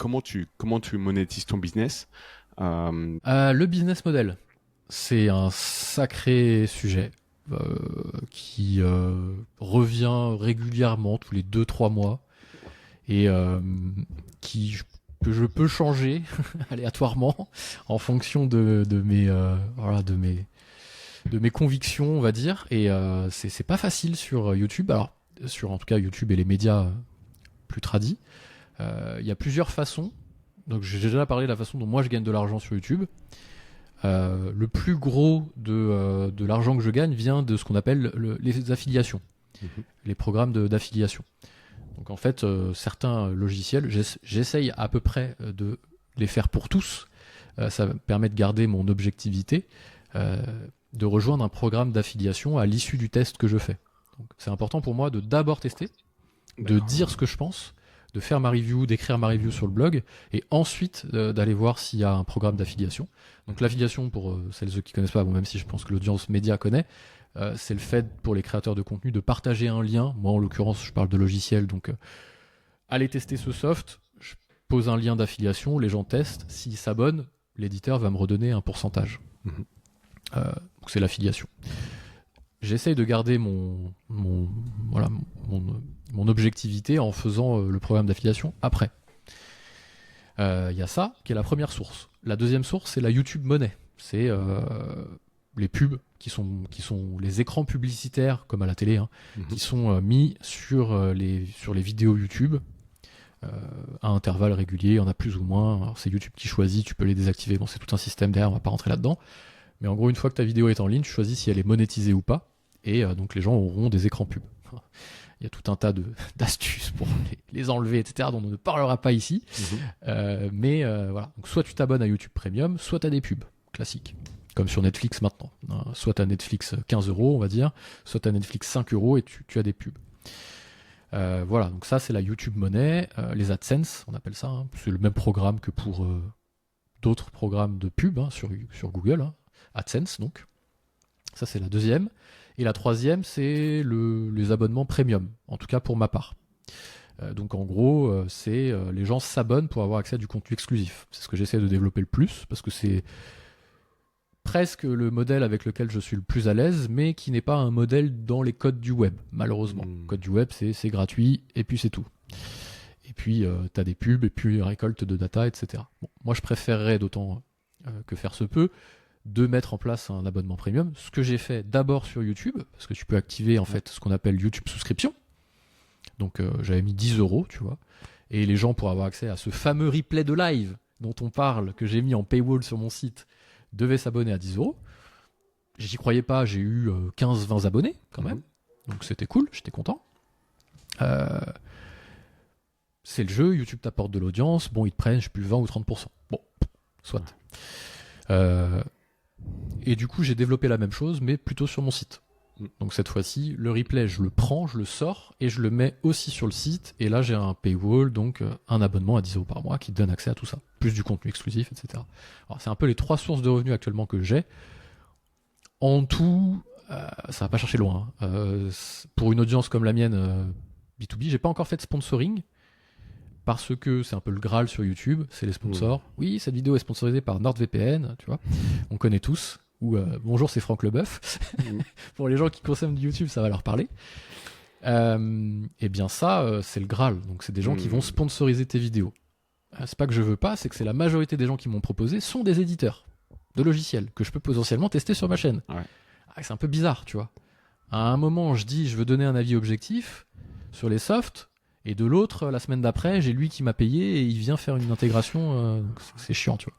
comment tu monétises ton business? Le business model, c'est un sacré sujet qui revient régulièrement tous les 2-3 mois et que je peux changer aléatoirement en fonction de mes convictions, on va dire. Et c'est pas facile sur YouTube. Alors, sur en tout cas YouTube et les médias plus tradis. Il y a plusieurs façons. Donc j'ai déjà parlé de la façon dont moi je gagne de l'argent sur YouTube. Le plus gros de l'argent que je gagne vient de ce qu'on appelle les affiliations, les programmes d'affiliation. Donc en fait, certains logiciels, j'essaye à peu près de les faire pour tous. Ça me permet de garder mon objectivité, de rejoindre un programme d'affiliation à l'issue du test que je fais. Donc c'est important pour moi de d'abord tester, de dire ce que je pense, de faire ma review, d'écrire ma review sur le blog, et ensuite d'aller voir s'il y a un programme d'affiliation. Donc l'affiliation, pour celles qui connaissent pas, bon, même si je pense que l'audience média connaît, c'est le fait pour les créateurs de contenu de partager un lien. Moi en l'occurrence je parle de logiciel, donc allez tester ce soft, je pose un lien d'affiliation, les gens testent, s'ils s'abonnent, l'éditeur va me redonner un pourcentage. Donc c'est l'affiliation. J'essaye de garder mon objectivité en faisant le programme d'affiliation après. Il y a ça qui est la première source. La deuxième source, c'est la YouTube Money. C'est les pubs qui sont les écrans publicitaires, comme à la télé, qui sont mis sur les vidéos YouTube à intervalles réguliers. Il y en a plus ou moins. Alors, c'est YouTube qui choisit, tu peux les désactiver. Bon, c'est tout un système derrière, on va pas rentrer là-dedans. Mais en gros, une fois que ta vidéo est en ligne, tu choisis si elle est monétisée ou pas. Et donc les gens auront des écrans pubs. Il y a tout un tas d'astuces pour les enlever, etc., dont on ne parlera pas ici. Mais voilà. Donc, soit tu t'abonnes à YouTube Premium, soit tu as des pubs classiques, comme sur Netflix maintenant. Soit tu as Netflix 15 €, on va dire, soit tu as Netflix 5 € et tu as des pubs. Voilà, donc ça c'est la YouTube Money, les AdSense, on appelle ça. C'est le même programme que pour d'autres programmes de pub sur Google. AdSense, donc. Ça, c'est la deuxième. Et la troisième, c'est les abonnements premium, en tout cas pour ma part. Donc en gros, c'est les gens s'abonnent pour avoir accès à du contenu exclusif. C'est ce que j'essaie de développer le plus, parce que c'est presque le modèle avec lequel je suis le plus à l'aise, mais qui n'est pas un modèle dans les codes du web, malheureusement. Le code du web, c'est gratuit, et puis c'est tout. Et puis, tu as des pubs, et puis récolte de data, etc. Bon, moi, je préférerais, d'autant que faire se peut, de mettre en place un abonnement premium, ce que j'ai fait d'abord sur YouTube, parce que tu peux activer en fait ce qu'on appelle YouTube souscription. Donc j'avais mis 10 €, tu vois, et les gens, pour avoir accès à ce fameux replay de live dont on parle, que j'ai mis en paywall sur mon site, devaient s'abonner à 10 €. J'y croyais pas, j'ai eu 15-20 abonnés quand même, donc c'était cool, j'étais content. C'est le jeu, YouTube t'apporte de l'audience, bon, ils te prennent, je sais plus, 20 ou 30%. Bon, soit. Et du coup, j'ai développé la même chose, mais plutôt sur mon site. Donc cette fois-ci, le replay, je le prends, je le sors, et je le mets aussi sur le site. Et là, j'ai un paywall, donc un abonnement à 10 € par mois qui te donne accès à tout ça. Plus du contenu exclusif, etc. Alors, c'est un peu les 3 sources de revenus actuellement que j'ai. En tout, ça va pas chercher loin. Pour une audience comme la mienne, B2B, j'ai pas encore fait de sponsoring. Parce que c'est un peu le Graal sur YouTube, c'est les sponsors. Oui, cette vidéo est sponsorisée par NordVPN, tu vois. On connaît tous. Ou bonjour, c'est Franck Leboeuf. Pour les gens qui consomment du YouTube, ça va leur parler. Et bien ça, c'est le Graal. Donc c'est des gens qui vont sponsoriser tes vidéos. C'est pas que je veux pas, c'est que c'est la majorité des gens qui m'ont proposé sont des éditeurs de logiciels que je peux potentiellement tester sur ma chaîne. C'est un peu bizarre, tu vois. À un moment, je dis, je veux donner un avis objectif sur les softs. Et de l'autre, la semaine d'après, j'ai lui qui m'a payé et il vient faire une intégration. Donc c'est chiant, tu vois.